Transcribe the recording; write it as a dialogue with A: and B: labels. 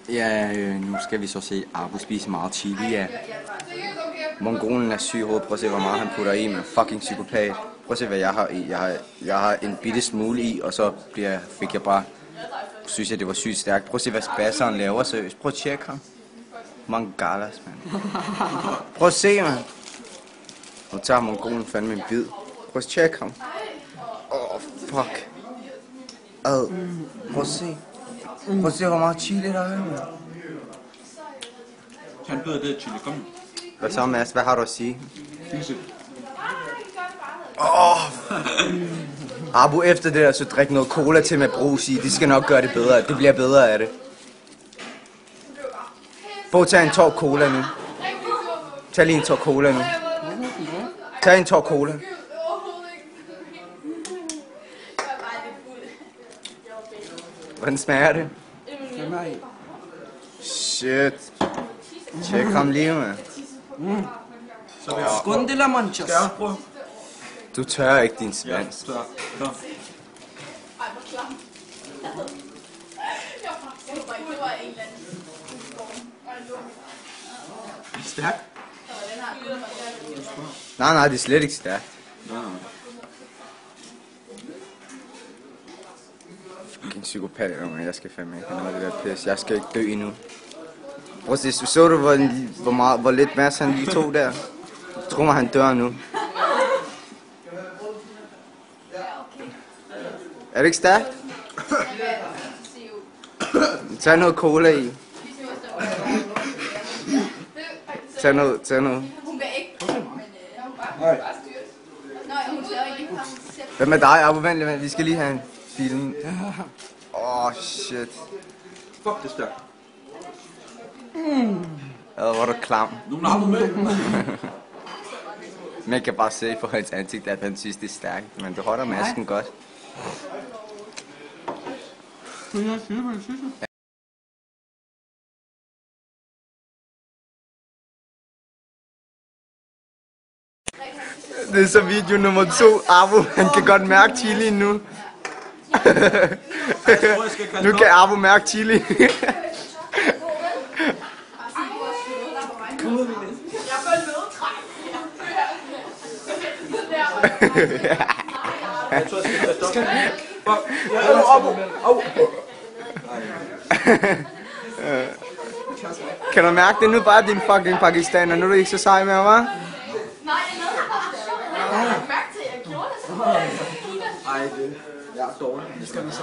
A: Ja, nu skal vi så se Abu spise meget chili, ja. Mongolen er syg i hovedet. Prøv at se, hvor meget han putter i, med fucking psykopat. Prøv at se, hvad jeg har i. Jeg har en bitte smule i, og så fik jeg bare... Synes jeg, det var sygt stærkt. Prøv at se, hvad spasseren laver, seriøst. Prøv at tjekke ham. Mangalas, mand. Prøv at se, mand. Nu tager mongolen fandme en bid. Prøv at tjekke ham. Fuck. Prøv at se. Prøv at se, hvor meget chili der er, mand.
B: Han byder det chili, kom.
A: Hvad så, Mads? Hvad har du at sige? Abu, efter det der, så drik noget cola til med brus i. Det skal nok gøre det bedre. Det bliver bedre af det. Få tag en tår cola nu. Tag lige en tår cola nu. Tag en tår cola. Hvordan smager det? Shit. Tjek ham lige, mand.
C: Skål de la manchas.
A: Du tør ikke din svans.
B: Stærkt?
A: Nej, det er slet ikke stærkt. Fucking psykopat, jeg skal fandme ikke have noget af det der pis. Jeg skal ikke dø endnu. Prøv at se, så du hvor lidt Mads han lige tog der? Jeg tror mig, han dør nu. Er det ikke stærkt? Tag noget cola i. Tag noget. Hvad med dig, Abu? Vent, vi skal lige have en film. Shit.
B: Fuck, det er stærkt.
A: Hvor er du klam.
B: Nu er du med.
A: Man kan bare se på hans ansigt, at han synes, det er stærkt. Men du holder masken godt. Det er så video nummer 2. Abu, han kan godt mærke chili nu. Nu kan Abu mærke chili. Kan du mærke det nu? Bare din fucking pakistaner. Nu er du ikke så sej med, hva'?
D: Nej, jeg mærke til, at jeg gjorde det så.
B: Ej, det er dårligt. Det skal man se.